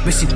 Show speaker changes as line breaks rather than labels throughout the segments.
çekmesin.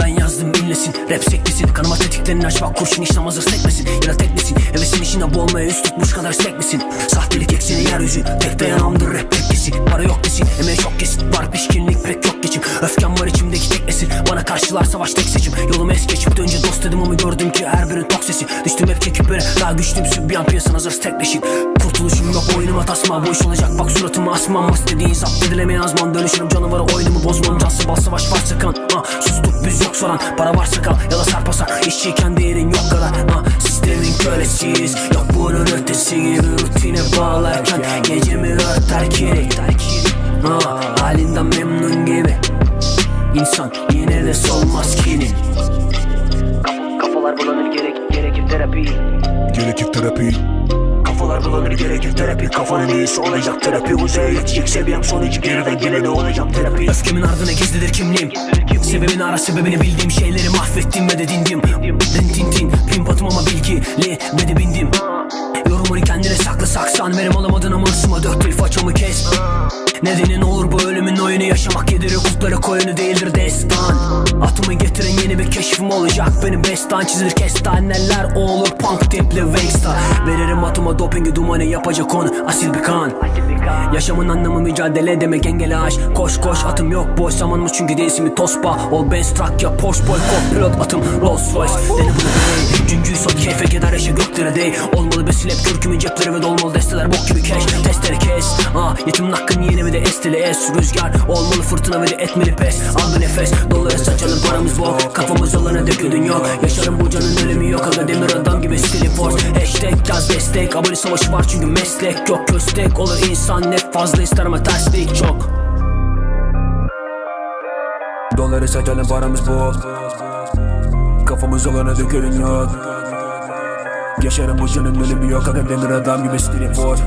Ben yazdım inlesin, rap sekmesin. Kanıma tetiklerini aç bak, kurşun işlem hazır sekmesin. Ya da tekmesin, hevesin işine boğulmaya üst tutmuş kadar sekmesin. Sahtelik ekseni yeryüzü, tek dayanamdır rap tepkisi. Para yok desin, emeği çok kesin. Var pişkinlik pek yok geçim. Öfkem var içimdeki tek nesil. Bana karşılar savaş tek seçim. Yolumu es geçip de önce dost dedim ama gördüm ki her birinin tok sesi. Düştüm hep çekip böyle, daha güçlüyüm sübyan piyasan hazır tekleşik. Kurtuluşum yok, oyunuma tasma, bu iş olacak bak suratıma asmam. Mas dediğin zapt edilemeyen azman, dönüşürüm canavara, oyunumu bozmam. Cansı bal savaş varsa kan, sustuk biz yok soran. Para varsa kal ya da sarpasan, işçiyken değerin yok kadar. Sistemin kölesiyiz, yok bunun ötesi gibi. Rutine bağlarken gecemi örter kirik. Halinden memnun gibi İnsan yine de solmaz kinin. Kafalar bulanır, gerekir terapi.
Gerekir terapi.
Kafalar bulanır, gerekir terapi. Kafanın iyisi olacak terapi. Uzaya yetecek seviyem son iki, geriden gelene olacağım terapi. Öfkemin ardına gizlidir kimliğim. Sebebini ara, sebebini bildiğim şeyleri mahvettim ve de dindim. Rintintin pimp atım ama bilgili ve de bindim. Yorumunu kendine sakla, saksan verim alamadın ama ısıma dök bir façamı kes. Nedeni olur bu ölümün oyunu, yaşamak yedirir kurtlara koyunu değildir destan. Atımı getiren yeni bir keşfim olacak, benim bestan çizilir kestaneler olur punk tipli Wangsta. Veririm atıma dopingi dumanı, yapacak onu asil bir kan. Yaşamın anlamı mücadele demek, engele aş. Koş koş atım yok boş zamanımı, çünkü değilsin bir tospa. Ol ben strak ya Porsche boy co-pilot atım Rolls Royce. Dene bunu dey, cüncüyü sat keyfe keder yaşa göklere dey. Olmalı bir slap kürkümün cepleri ve dolmalı desteler bok gibi cash. Testleri kes, yetimin hakkını yeni ve de estile es. Rüzgar olmalı fırtına ve de etmeli pes. Al bir nefes, dolara saçalım paramız bol. Kafamız alana döküldün yok. Yaşarım bu canın ölümü yok, aga demir adam gibi stili force. Hashtag yaz destek, abone savaşı var çünkü meslek yok. Köstek olur insan net, fazla ister ama terslik çok.
Doları saçalım paramız bol. Kafamız alana dökülün yok. Yaşarım bu canın ölümü yok, aga demir adam gibi stili force.